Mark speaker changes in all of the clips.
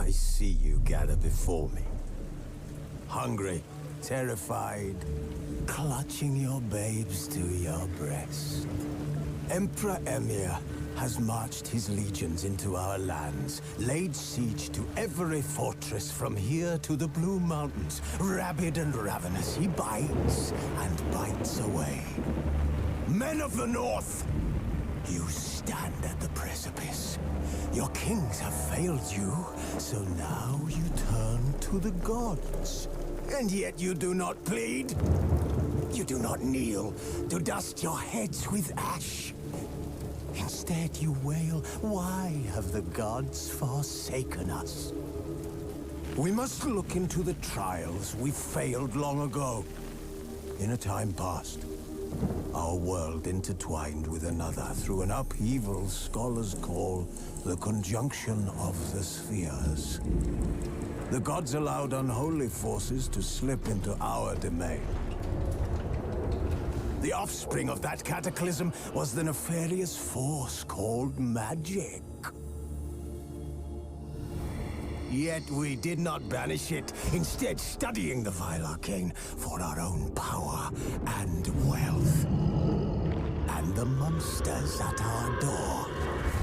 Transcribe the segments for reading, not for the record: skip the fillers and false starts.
Speaker 1: I see you gather before me. Hungry, terrified, clutching your babes to your breast. Emperor Emir has marched his legions into our lands, laid siege to every fortress from here to the Blue Mountains. Rabid and ravenous, he bites and bites away. Men of the North, you stand at the precipice. Your kings have failed you, so now you turn to the gods. And yet you do not plead. You do not kneel to dust your heads with ash. Instead you wail, why have the gods forsaken us? We must look into the trials we failed long ago. In a time past, our world intertwined with another through an upheaval scholars call the conjunction of the spheres. The gods allowed unholy forces to slip into our domain. The offspring of that cataclysm was the nefarious force called magic. Yet we did not banish it, instead studying the vile arcane for our own power and wealth. And the monsters at our door,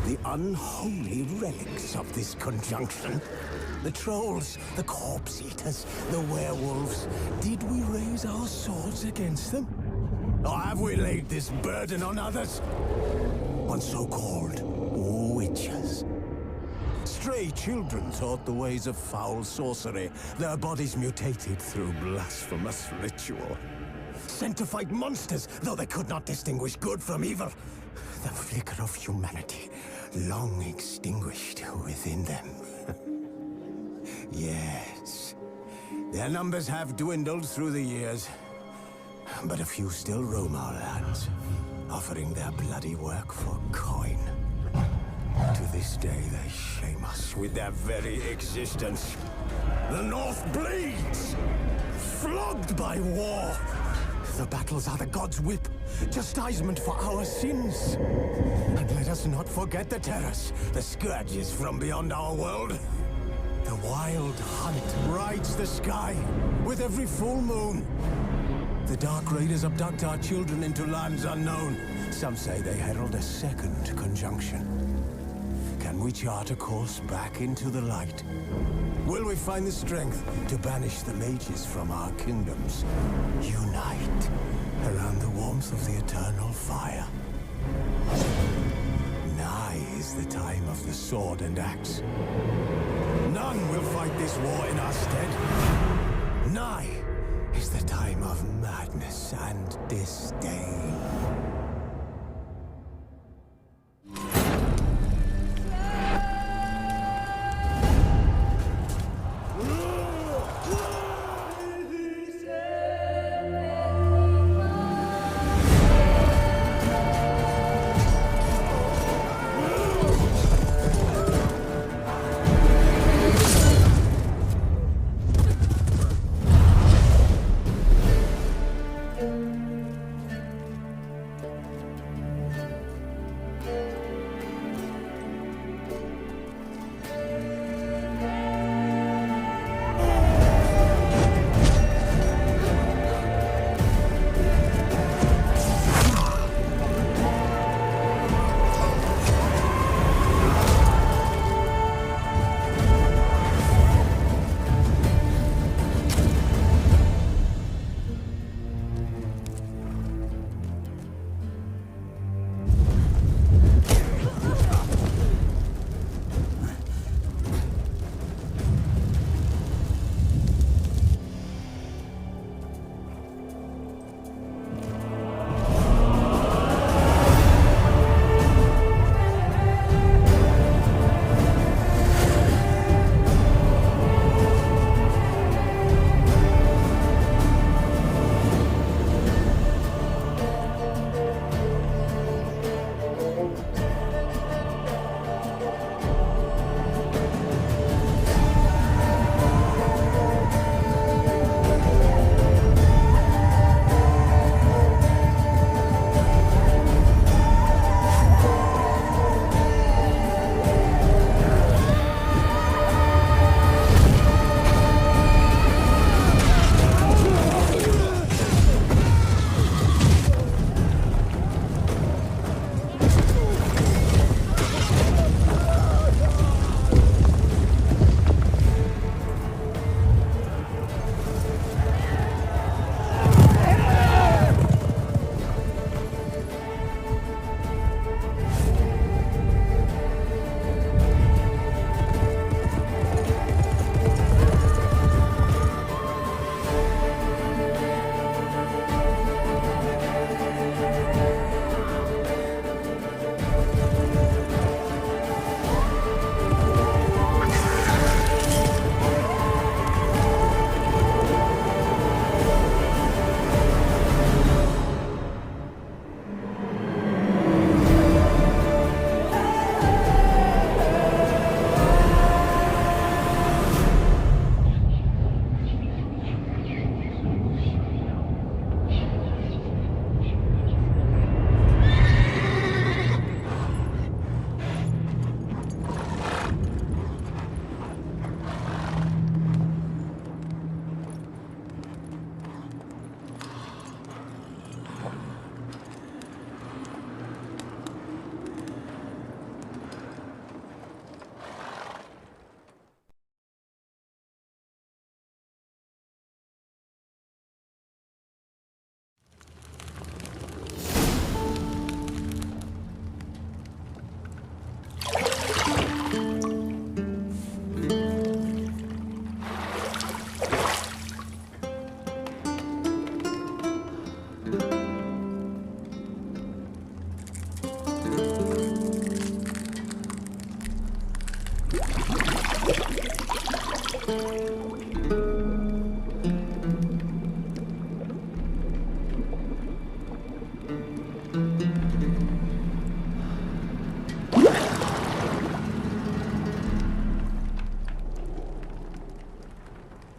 Speaker 1: the unholy relics of this conjunction. The trolls, the corpse eaters, the werewolves. Did we raise our swords against them? Or have we laid this burden on others? On so-called witches. Stray children taught the ways of foul sorcery, their bodies mutated through blasphemous ritual. Sent to fight monsters, though they could not distinguish good from evil. The flicker of humanity, long extinguished within them. Yes, their numbers have dwindled through the years, but a few still roam our lands, offering their bloody work for coin. To this day, they shame us with their very existence. The North bleeds, flogged by war. The battles are the gods' whip, chastisement for our sins. And let us not forget the terrors, the scourges from beyond our world. The wild hunt rides the sky with every full moon. The Dark Raiders abduct our children into lands unknown. Some say they herald a second conjunction. Can we chart a course back into the light? Will we find the strength to banish the mages from our kingdoms? Unite around the warmth of the eternal fire. Nigh is the time of the sword and axe. None will fight this war in our stead. Nigh is the time of madness and disdain.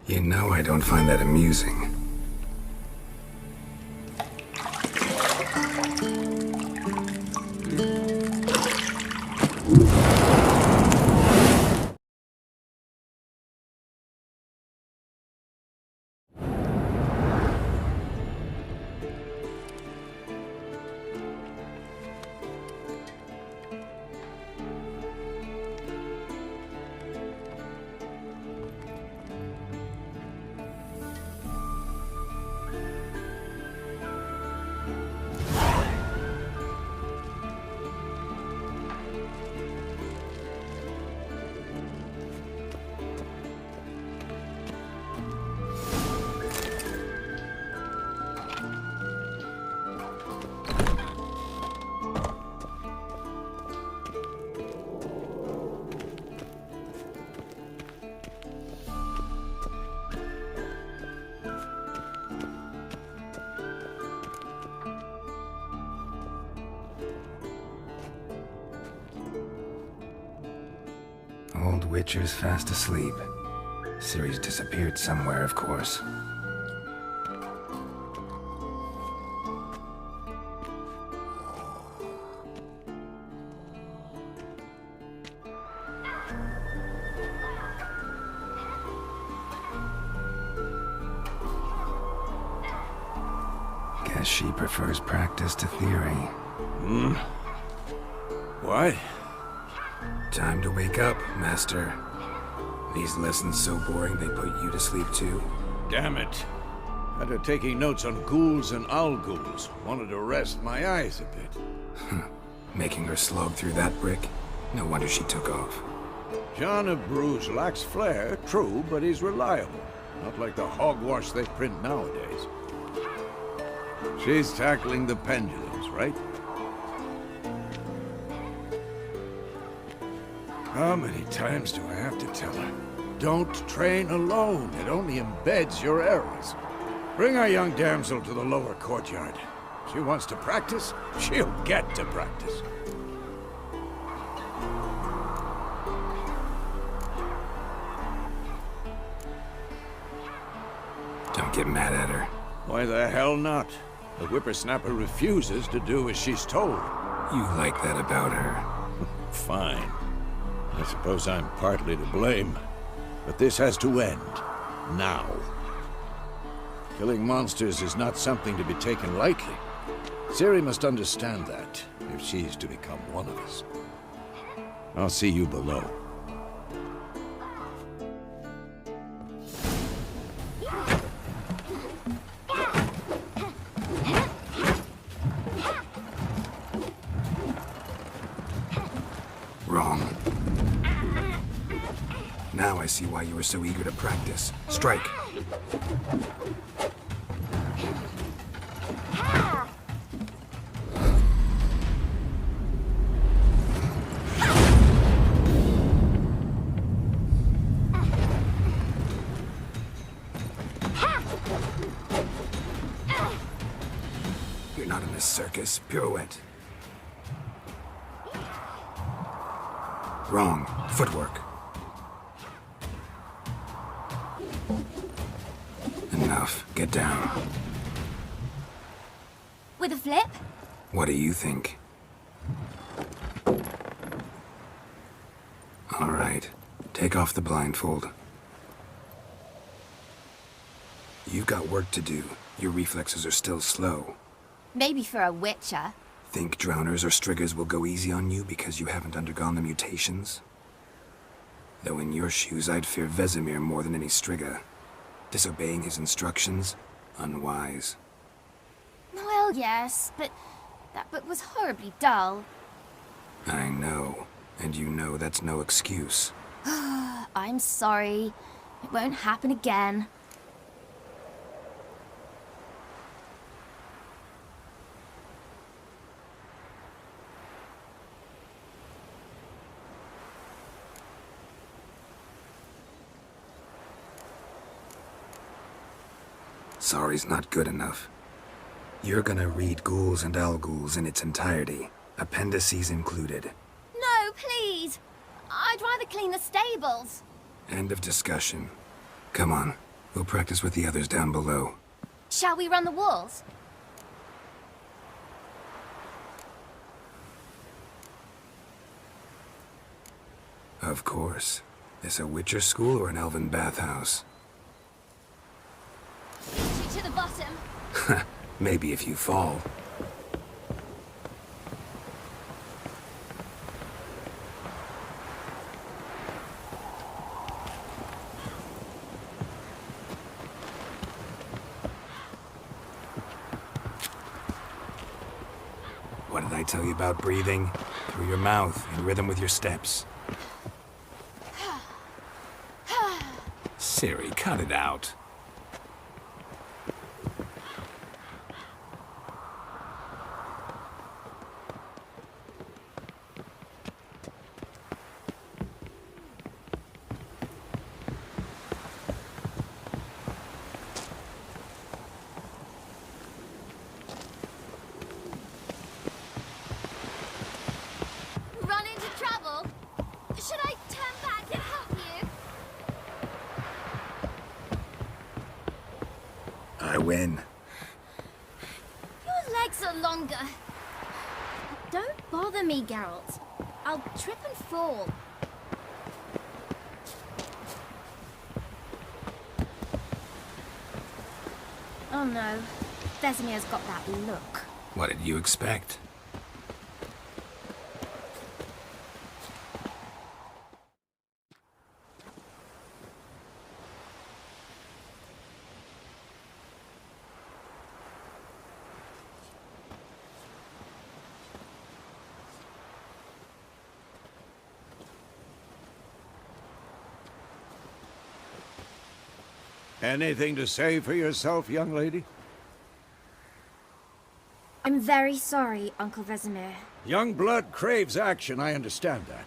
Speaker 2: You know I don't find that amusing. Old Witcher's fast asleep. Ciri's disappeared somewhere, of course. Guess she prefers practice to theory.
Speaker 3: What?
Speaker 2: Time to wake up, Master. These lessons so boring they put you to sleep too?
Speaker 3: Damn it. After taking notes on ghouls and owl ghouls, wanted to rest my eyes a bit.
Speaker 2: Making her slog through that brick? No wonder she took off.
Speaker 3: John of Bruges lacks flair, true, but he's reliable. Not like the hogwash they print nowadays. She's tackling the pendulums, right? How many times do I have to tell her? Don't train alone. It only embeds your errors. Bring our young damsel to the lower courtyard. She wants to practice, she'll get to practice.
Speaker 2: Don't get mad at her.
Speaker 3: Why the hell not? The whippersnapper refuses to do as she's told.
Speaker 2: You like that about her.
Speaker 3: Fine. I suppose I'm partly to blame. But this has to end. Now. Killing monsters is not something to be taken lightly. Ciri must understand that, if she's to become one of us. I'll see you below.
Speaker 2: Wrong. Now I see why you were so eager to practice. Strike. You're not in this circus. Pirouette. Wrong. Footwork. Enough. Get down.
Speaker 4: With a flip?
Speaker 2: What do you think? All right. Take off the blindfold. You've got work to do. Your reflexes are still slow.
Speaker 4: Maybe for a witcher.
Speaker 2: Think drowners or striggers will go easy on you because you haven't undergone the mutations? Though in your shoes, I'd fear Vesemir more than any strigger. Disobeying his instructions? Unwise.
Speaker 4: Well, yes, but that book was horribly dull.
Speaker 2: I know. And you know that's no excuse.
Speaker 4: I'm sorry. It won't happen again.
Speaker 2: Sorry's not good enough. You're gonna read Ghouls and Al-Ghouls in its entirety, appendices included.
Speaker 4: No, please. I'd rather clean the stables.
Speaker 2: End of discussion. Come on, we'll practice with the others down below.
Speaker 4: Shall we run the walls?
Speaker 2: Of course. This a Witcher school or an elven bathhouse?
Speaker 4: To the bottom.
Speaker 2: Maybe if you fall. What did I tell you about breathing? Through your mouth, in rhythm with your steps. Siri, cut it out.
Speaker 4: Run into trouble? Should I turn back and help you?
Speaker 2: I win.
Speaker 4: Your legs are longer. Don't bother me, Geralt. I'll trip and fall. Oh no. Vesemir's got that look.
Speaker 2: What did you expect?
Speaker 3: Anything to say for yourself, young lady?
Speaker 4: I'm very sorry, Uncle Vesemir.
Speaker 3: Young blood craves action, I understand that.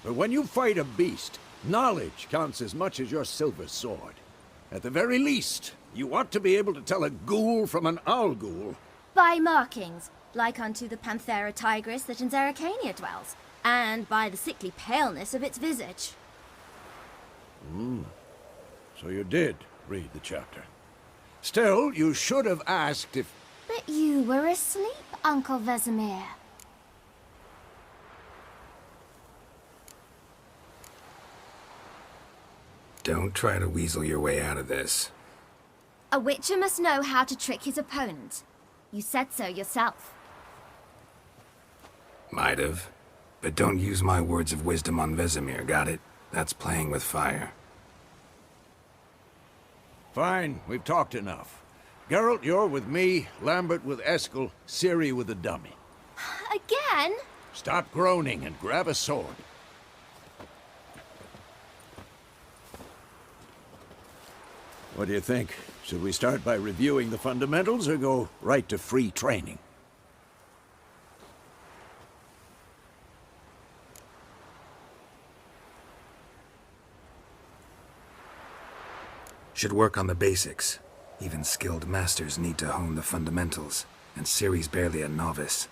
Speaker 3: But when you fight a beast, knowledge counts as much as your silver sword. At the very least, you ought to be able to tell a ghoul from an owl-ghoul.
Speaker 4: By markings, like unto the Panthera tigris that in Zerrikania dwells, and by the sickly paleness of its visage.
Speaker 3: So you did read the chapter. Still, you should have asked if...
Speaker 4: But you were asleep, Uncle Vesemir.
Speaker 2: Don't try to weasel your way out of this.
Speaker 4: A witcher must know how to trick his opponent. You said so yourself.
Speaker 2: Might have. But don't use my words of wisdom on Vesemir, got it? That's playing with fire.
Speaker 3: Fine, we've talked enough. Geralt, you're with me, Lambert with Eskel, Ciri with the dummy.
Speaker 4: Again?
Speaker 3: Stop groaning and grab a sword. What do you think? Should we start by reviewing the fundamentals or go right to free training?
Speaker 2: Should work on the basics. Even skilled masters need to hone the fundamentals, and Ciri's barely a novice.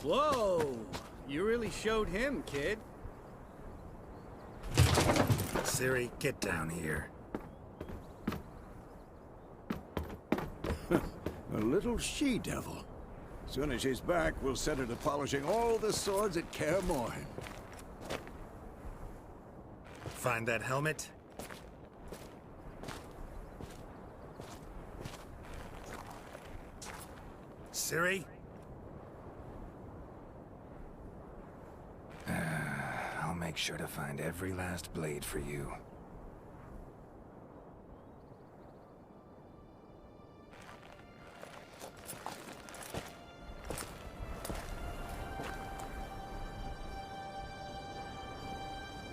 Speaker 5: Whoa! You really showed him, kid.
Speaker 2: Ciri, get down here.
Speaker 3: A little she-devil. Soon as she's back, we'll set her to polishing all the swords at Kaer Morhen.
Speaker 2: Find that helmet? Ciri? I'll make sure to find every last blade for you.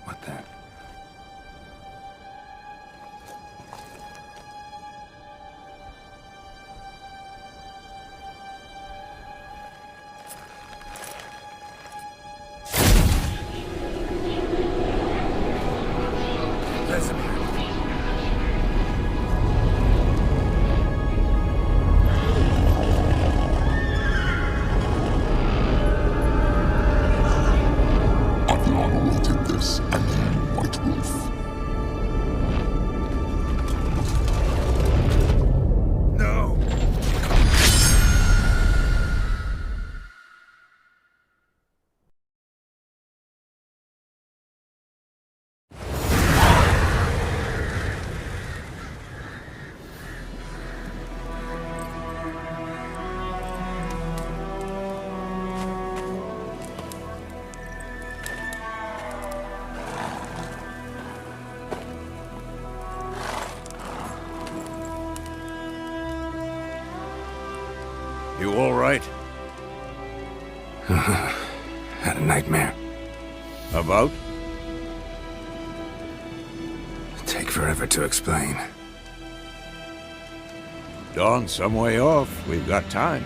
Speaker 2: What the?
Speaker 3: No! You all right?
Speaker 2: Had a nightmare.
Speaker 3: About?
Speaker 2: Take forever to explain.
Speaker 3: Dawn's some way off. We've got time.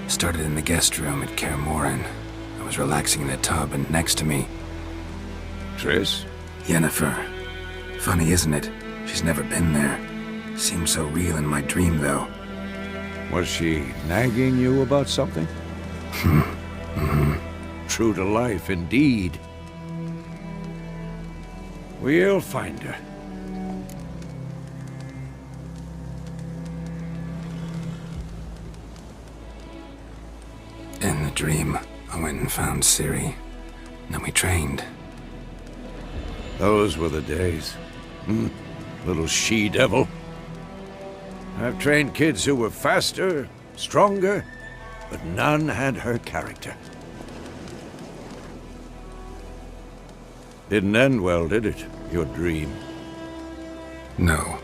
Speaker 2: Started in the guest room at Kaer Morhen. I was relaxing in a tub, and next to me,
Speaker 3: Triss?
Speaker 2: Yennefer. Funny, isn't it? She's never been there. Seemed so real in my dream, though.
Speaker 3: Was she nagging you about something? True to life, indeed. We'll find her.
Speaker 2: In the dream, I went and found Ciri. Then we trained.
Speaker 3: Those were the days. Little she-devil. I've trained kids who were faster, stronger, but none had her character. Didn't end well, did it? Your dream?
Speaker 2: No.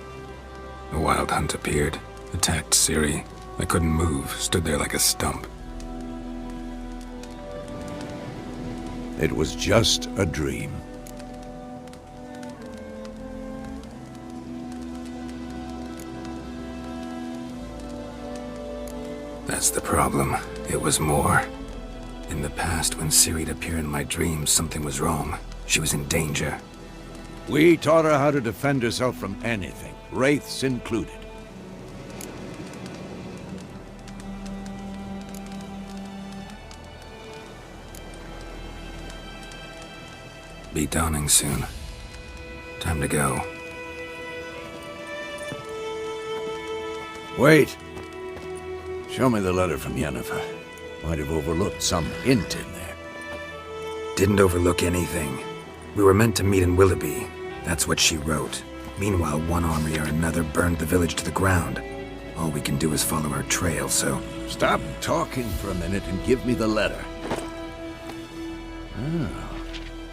Speaker 2: A wild hunt appeared, attacked Ciri. I couldn't move, stood there like a stump.
Speaker 3: It was just a dream.
Speaker 2: That's the problem. It was more. In the past, when Ciri'd appear in my dreams, something was wrong. She was in danger.
Speaker 3: We taught her how to defend herself from anything, wraiths included.
Speaker 2: Be dawning soon. Time to go.
Speaker 3: Wait. Show me the letter from Yennefer. Might have overlooked some hint in there.
Speaker 2: Didn't overlook anything. We were meant to meet in Willoughby. That's what she wrote. Meanwhile, one army or another burned the village to the ground. All we can do is follow her trail, so...
Speaker 3: Stop talking for a minute and give me the letter.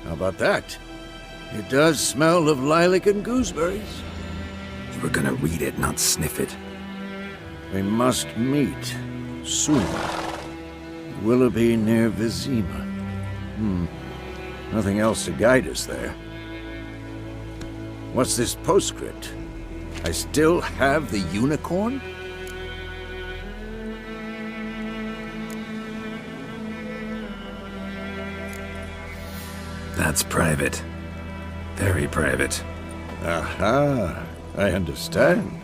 Speaker 3: How about that? It does smell of lilac and gooseberries.
Speaker 2: You were gonna read it, not sniff it.
Speaker 3: We must meet soon. Willoughby near Vizima. Nothing else to guide us there. What's this postscript? I still have the unicorn?
Speaker 2: That's private. Very private.
Speaker 3: Aha, I understand.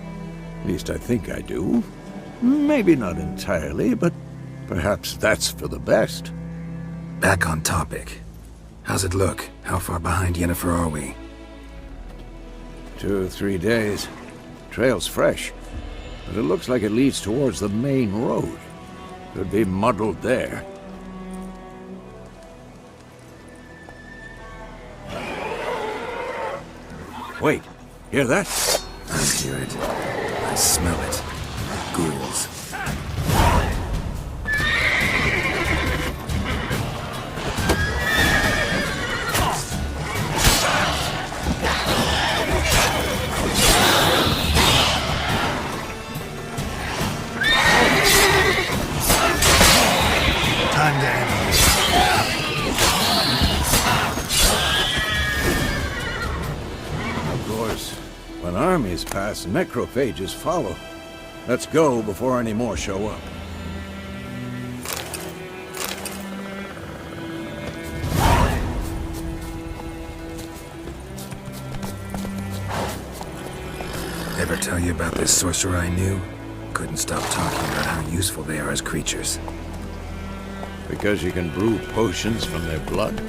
Speaker 3: At least I think I do. Maybe not entirely, but perhaps that's for the best.
Speaker 2: Back on topic. How's it look? How far behind Yennefer are we?
Speaker 3: 2 or 3 days. Trail's fresh, but it looks like it leads towards the main road. Could be muddled there. Wait, hear that?
Speaker 2: I hear it. I smell it. Ghouls.
Speaker 1: Time to end.
Speaker 3: Of course, when armies pass, necrophages follow. Let's go before any more show up.
Speaker 2: Ever tell you about this sorcerer I knew? couldn't stop talking about how useful they are as creatures.
Speaker 3: Because you can brew potions from their blood?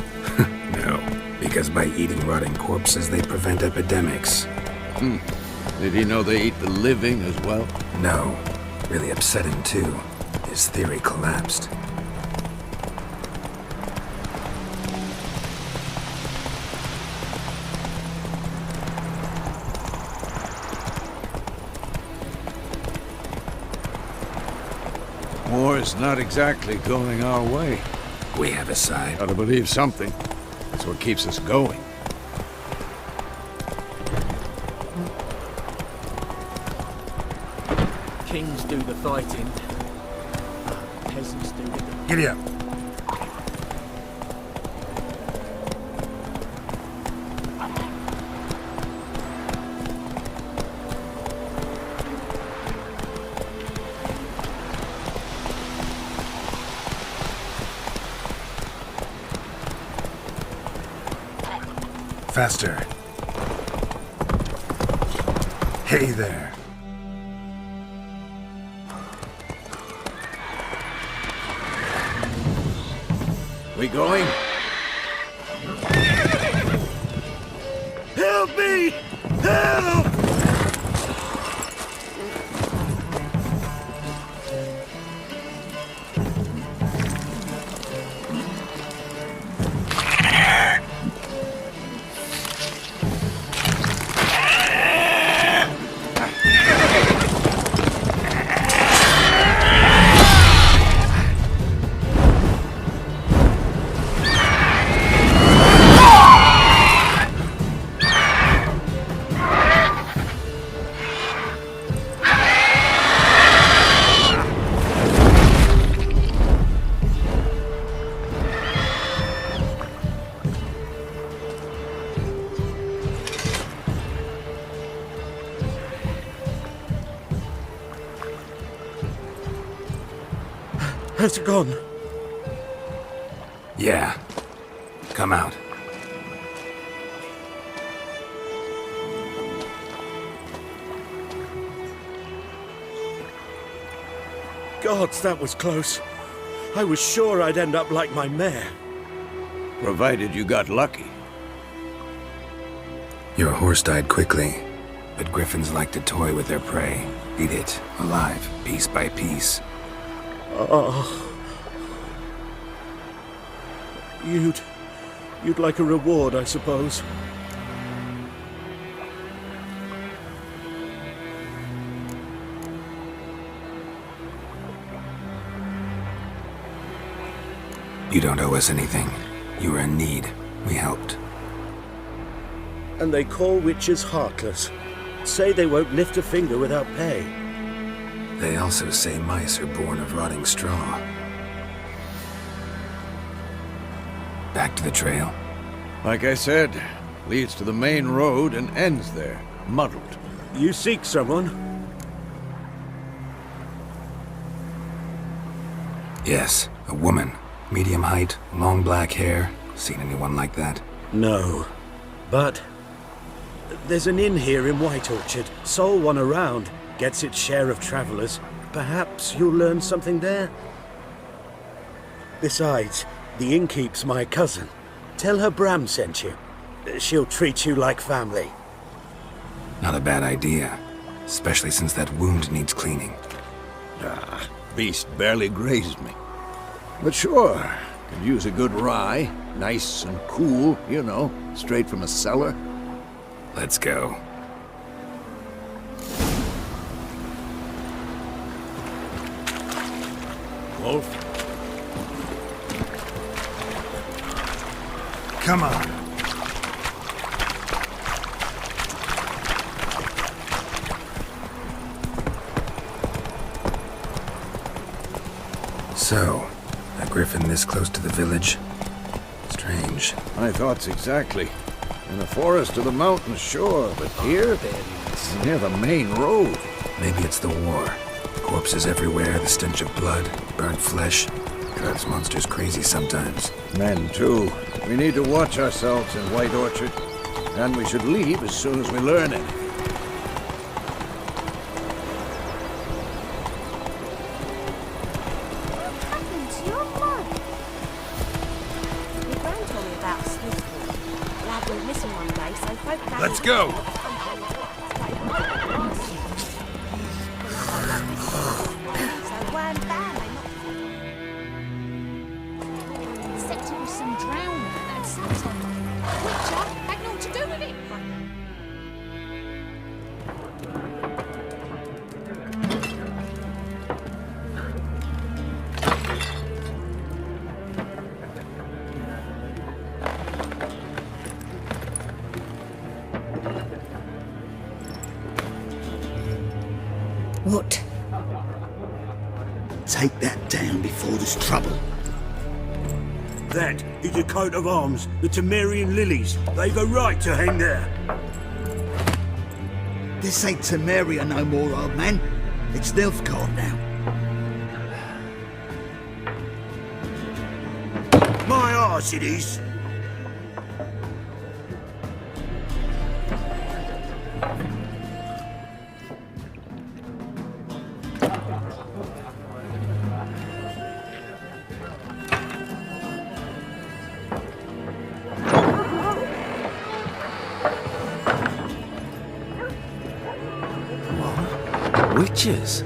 Speaker 2: No, because by eating rotting corpses, they prevent epidemics.
Speaker 3: Did he know they eat the living as well?
Speaker 2: No. Really upset him, too. His theory collapsed.
Speaker 3: War's not exactly going our way.
Speaker 2: We have a side.
Speaker 3: Gotta believe something. That's what keeps us going.
Speaker 5: Kings do the fighting. Peasants do the...
Speaker 2: Giddy up. Faster. Hey there.
Speaker 3: We going?
Speaker 5: Help me! Help! Has it gone?
Speaker 2: Yeah. Come out.
Speaker 5: Gods, that was close. I was sure I'd end up like my mare.
Speaker 3: Provided you got lucky.
Speaker 2: Your horse died quickly, but griffins like to toy with their prey. Eat it, alive, piece by piece.
Speaker 5: Oh. You'd like a reward, I suppose.
Speaker 2: You don't owe us anything. You were in need. We helped.
Speaker 5: And they call witches heartless. Say they won't lift a finger without pay.
Speaker 2: They also say mice are born of rotting straw. Back to the trail.
Speaker 3: Like I said, leads to the main road and ends there, muddled.
Speaker 5: You seek someone?
Speaker 2: Yes, a woman. Medium height, long black hair. Seen anyone like that?
Speaker 5: No. But there's an inn here in White Orchard. Sole one around. Gets its share of travelers. Perhaps you'll learn something there? Besides, the innkeep's my cousin. Tell her Bram sent you. She'll treat you like family.
Speaker 2: Not a bad idea. Especially since that wound needs cleaning.
Speaker 3: Beast barely grazed me. But sure, could use a good rye. Nice and cool, you know, straight from a cellar.
Speaker 2: Let's go.
Speaker 3: Wolf?
Speaker 2: Come on. So, a griffin this close to the village? Strange.
Speaker 3: My thoughts exactly. In the forest or the mountains, sure, but here? Near the main road.
Speaker 2: Maybe it's the war. Corpses everywhere, the stench of blood, burnt flesh. Drives monsters crazy sometimes.
Speaker 3: Men, too. We need to watch ourselves in White Orchard. And we should leave as soon as we learn anything. go!
Speaker 6: Except it was some drowner that sat on them. Witcher had naught to do with it.
Speaker 4: What?
Speaker 7: Take that down before there's trouble.
Speaker 5: That is a coat of arms, the Temerian lilies. They've a right to hang there.
Speaker 7: This ain't Temeria no more, old man. It's Nilfgaard now.
Speaker 5: My arse it is.
Speaker 1: Witches?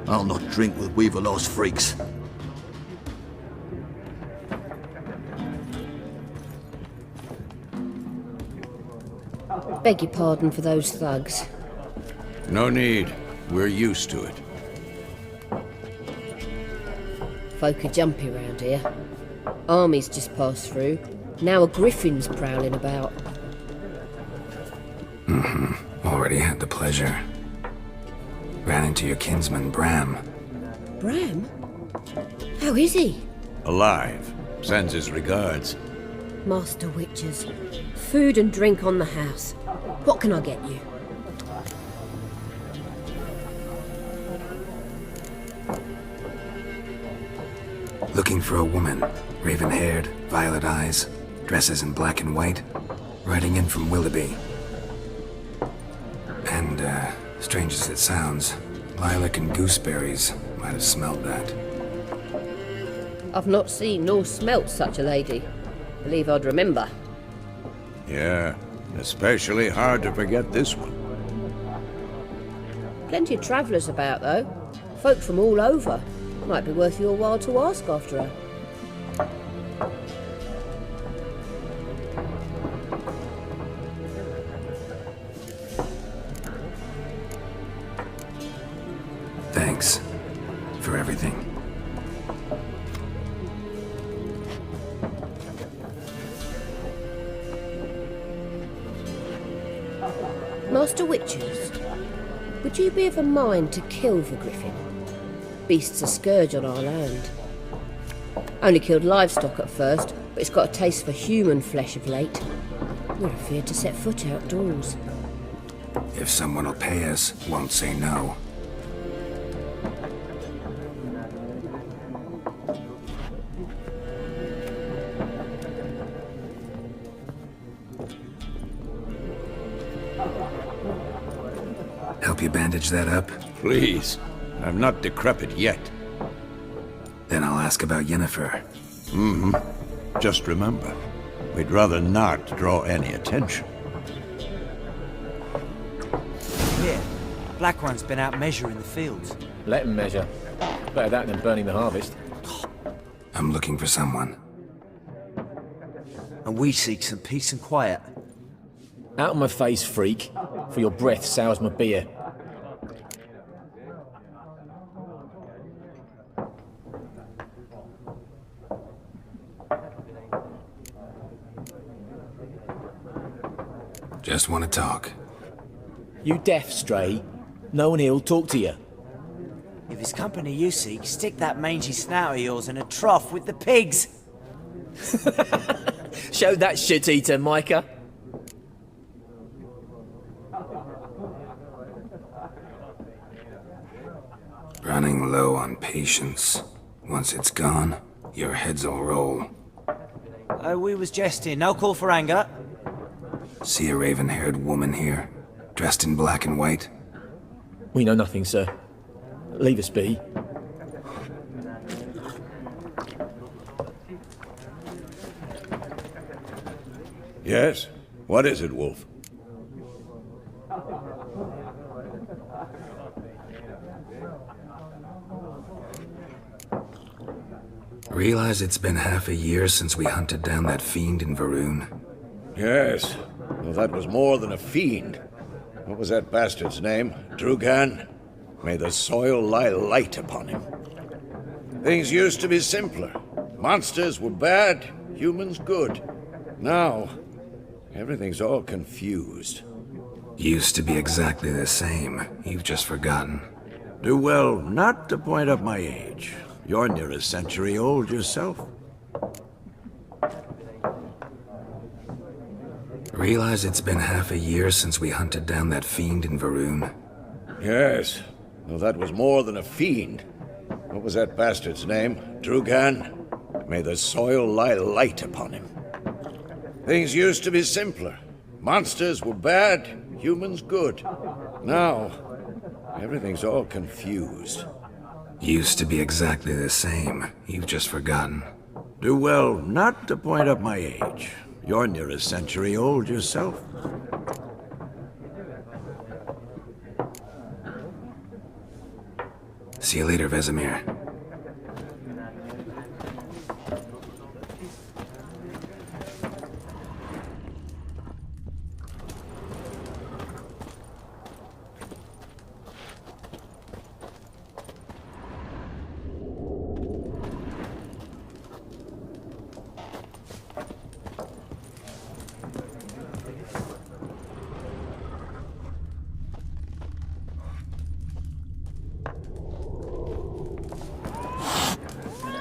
Speaker 7: I'll not drink with Weaverlaw's freaks.
Speaker 8: Beg your pardon for those thugs.
Speaker 3: No need. We're used to it.
Speaker 8: Folk are jumpy round here. Armies just passed through. Now a griffin's prowling about.
Speaker 2: Already had the pleasure. Ran into your kinsman, Bram.
Speaker 8: Bram? How is he?
Speaker 3: Alive. Sends his regards.
Speaker 8: Master Witchers. Food and drink on the house. What can I get you?
Speaker 2: Looking for a woman. Raven-haired, violet eyes, dresses in black and white. Riding in from Willoughby. And, strange as it sounds, lilac and gooseberries might have smelled that.
Speaker 8: I've not seen nor smelt such a lady. Believe I'd remember.
Speaker 3: Yeah, especially hard to forget this one.
Speaker 8: Plenty of travellers about, though. Folk from all over. Might be worth your while to ask after her.
Speaker 2: Thanks for everything.
Speaker 8: Master Witchers, would you be of a mind to kill the griffin? Beast's a scourge on our land. Only killed livestock at first, but it's got a taste for human flesh of late. We're afeard to set foot outdoors.
Speaker 2: If someone will pay us, won't say no. Help you bandage that up?
Speaker 3: Please. I'm not decrepit yet.
Speaker 2: Then I'll ask about Yennefer.
Speaker 3: Just remember, we'd rather not draw any attention.
Speaker 9: Here, Black One's been out measuring the fields.
Speaker 10: Let him measure. Better that than burning the harvest.
Speaker 2: I'm looking for someone.
Speaker 9: And we seek some peace and quiet.
Speaker 10: Out of my face, freak, for your breath sours my beer.
Speaker 2: Just want to talk.
Speaker 10: You deaf, Stray? No one here'll talk to you.
Speaker 9: If it's company you seek, stick that mangy snout of yours in a trough with the pigs.
Speaker 10: Show that shit-eater, Micah.
Speaker 2: Running low on patience. Once it's gone, your heads'll roll.
Speaker 9: We was jesting, no call for anger.
Speaker 2: See a raven-haired woman here, dressed in black and white?
Speaker 10: We know nothing, sir. Leave us be.
Speaker 3: Yes? What is it, Wolf?
Speaker 2: Realize it's been half a year since we hunted down that fiend in Varun?
Speaker 3: Yes. Well, that was more than a fiend. What was that bastard's name? Drugan? May the soil lie light upon him. Things used to be simpler. Monsters were bad, humans good. Now, everything's all confused.
Speaker 2: Used to be exactly the same. You've just forgotten.
Speaker 11: Do well not to point up my age. You're near a century old yourself.
Speaker 2: Realize it's been half a year since we hunted down that fiend in Varun?
Speaker 3: Yes. Well, that was more than a fiend. What was that bastard's name? Drugan? May the soil lie light upon him. Things used to be simpler. Monsters were bad, humans good. Now, everything's all confused.
Speaker 2: Used to be exactly the same. You've just forgotten.
Speaker 11: Do well not to point up my age. You're near a century old yourself.
Speaker 2: See you later, Vesemir.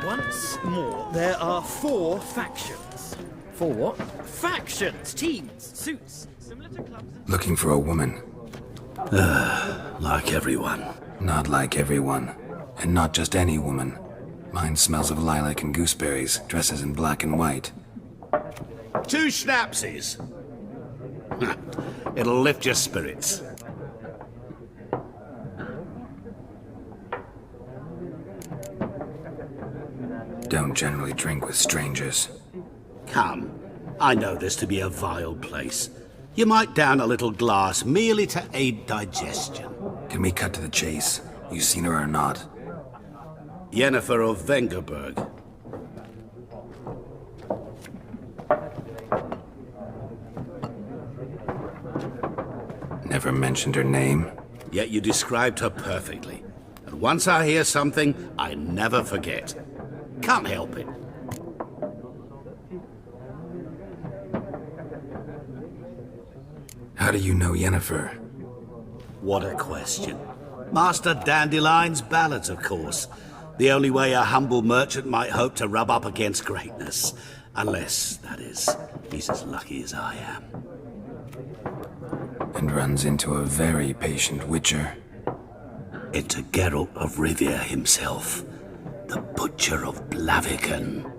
Speaker 5: Once more, there are 4 factions.
Speaker 10: 4 what?
Speaker 5: Factions, teams, suits. Similar to clubs.
Speaker 2: Looking for a woman.
Speaker 5: Like everyone.
Speaker 2: Not like everyone. And not just any woman. Mine smells of lilac and gooseberries, dresses in black and white.
Speaker 12: 2 schnapsies. It'll lift your spirits.
Speaker 2: Don't generally drink with strangers.
Speaker 12: Come, I know this to be a vile place. You might down a little glass merely to aid digestion.
Speaker 2: Can we cut to the chase? You seen her or not?
Speaker 12: Yennefer of Vengerberg.
Speaker 2: Never mentioned her name?
Speaker 12: Yet you described her perfectly. And once I hear something, I never forget. Can't help it.
Speaker 2: How do you know Yennefer?
Speaker 12: What a question. Master Dandelion's ballads, of course. The only way a humble merchant might hope to rub up against greatness. Unless, that is, he's as lucky as I am.
Speaker 2: And runs into a very patient witcher.
Speaker 12: Into Geralt of Rivia himself. The Butcher of Blaviken.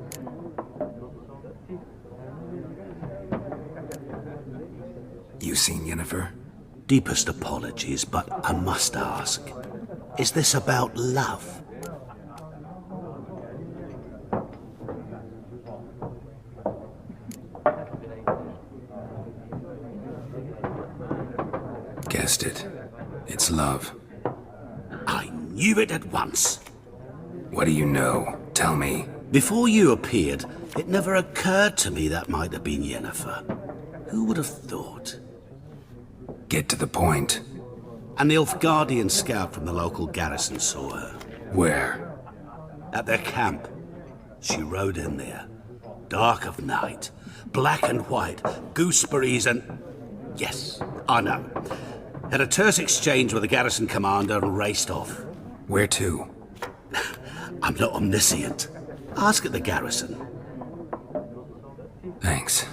Speaker 2: You seen Yennefer?
Speaker 12: Deepest apologies, but I must ask. Is this about love?
Speaker 2: Guessed it. It's love.
Speaker 12: I knew it at once.
Speaker 2: What do you know? Tell me.
Speaker 12: Before you appeared, it never occurred to me that might have been Yennefer. Who would have thought?
Speaker 2: Get to the point.
Speaker 12: An Nilfgaardian scout from the local garrison saw her.
Speaker 2: Where?
Speaker 12: At their camp. She rode in there. Dark of night. Black and white. Gooseberries and... Yes, I know. Had a terse exchange with the garrison commander and raced off.
Speaker 2: Where to?
Speaker 12: I'm not omniscient. Ask at the garrison.
Speaker 2: Thanks.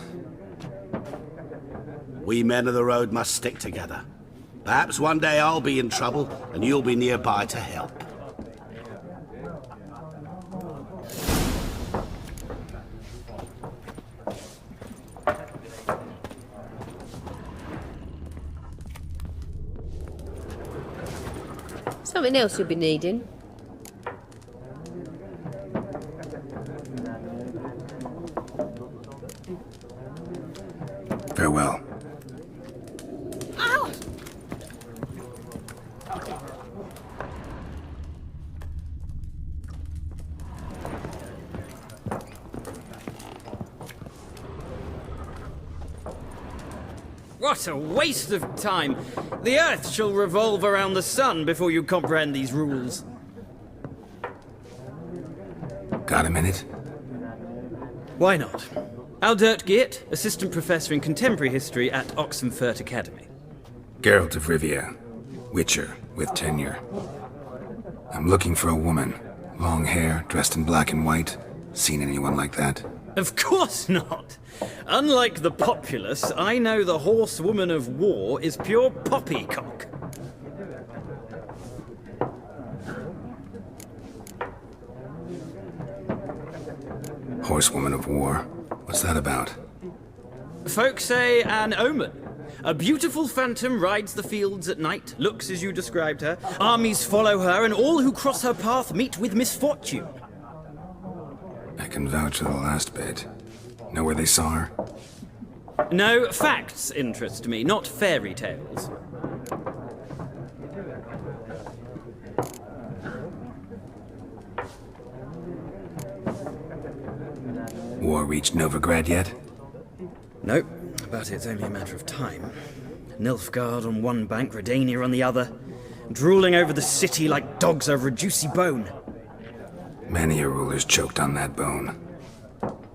Speaker 12: We men of the road must stick together. Perhaps one day I'll be in trouble and you'll be nearby to help.
Speaker 8: Something else you'll be needing.
Speaker 12: Well,
Speaker 2: Farewell.
Speaker 6: Ow!
Speaker 13: What a waste of time! The Earth shall revolve around the sun before you comprehend these rules.
Speaker 2: Got a minute?
Speaker 13: Why not? Aldert Geert, Assistant Professor in Contemporary History at Oxenfurt Academy.
Speaker 2: Geralt of Rivia. Witcher, with tenure. I'm looking for a woman. Long hair, dressed in black and white. Seen anyone like that?
Speaker 13: Of course not! Unlike the populace, I know the horsewoman of war is pure poppycock.
Speaker 2: Horsewoman of war? What's that about?
Speaker 13: Folk say an omen. A beautiful phantom rides the fields at night, looks as you described her. Armies follow her, and all who cross her path meet with misfortune.
Speaker 2: I can vouch for the last bit. Know where they saw her?
Speaker 13: No, facts interest me, not fairy tales.
Speaker 2: War reached Novigrad yet?
Speaker 13: Nope, but it's only a matter of time. Nilfgaard on one bank, Redania on the other, drooling over the city like dogs over a juicy bone.
Speaker 2: Many a ruler's choked on that bone.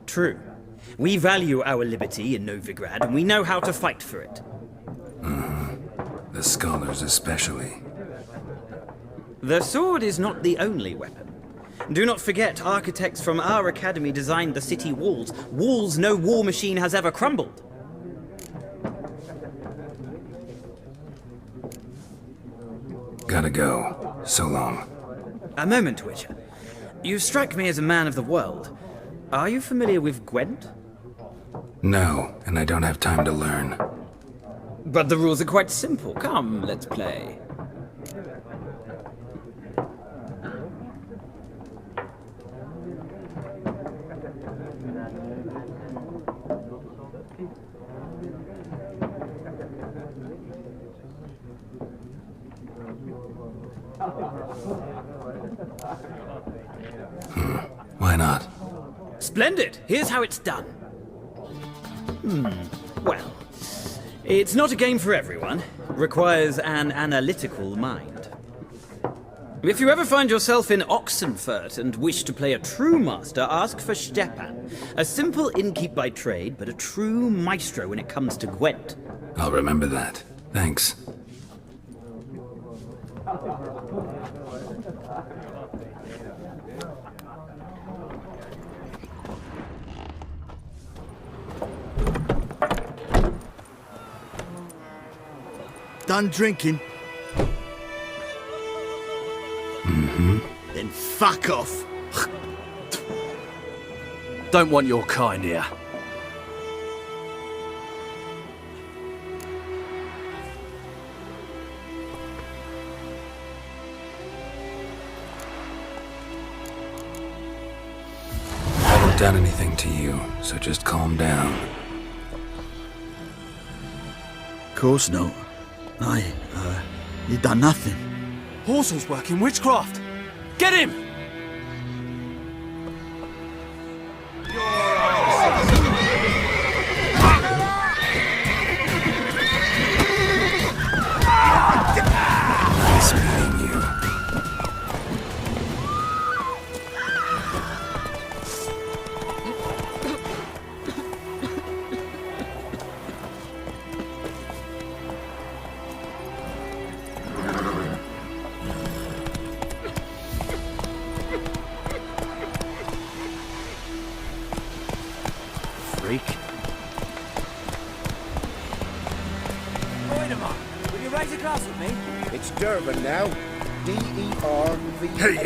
Speaker 13: True. We value our liberty in Novigrad, and we know how to fight for it.
Speaker 2: The scholars especially.
Speaker 13: The sword is not the only weapon. Do not forget, architects from our academy designed the city walls. Walls no war machine has ever crumbled.
Speaker 2: Gotta go. So long.
Speaker 13: A moment, Witcher. You strike me as a man of the world. Are you familiar with Gwent?
Speaker 2: No, and I don't have time to learn.
Speaker 13: But the rules are quite simple. Come, let's play.
Speaker 2: Why not?
Speaker 13: Splendid! Here's how it's done. Well, it's not a game for everyone. Requires an analytical mind. If you ever find yourself in Oxenfurt and wish to play a true master, ask for Stepan. A simple innkeep by trade, but a true maestro when it comes to Gwent.
Speaker 2: I'll remember that. Thanks.
Speaker 7: Done drinking? Then fuck off.
Speaker 14: Don't want your kind here.
Speaker 2: I haven't done anything to you, so just calm down.
Speaker 7: Of course not. You done nothing.
Speaker 14: Horsel's working witchcraft. Get him!
Speaker 2: Nice meeting you.
Speaker 14: Freak.
Speaker 9: Will you raise a glass with me?
Speaker 10: It's Durban now. D-E-R-V-A-N.
Speaker 12: Hey,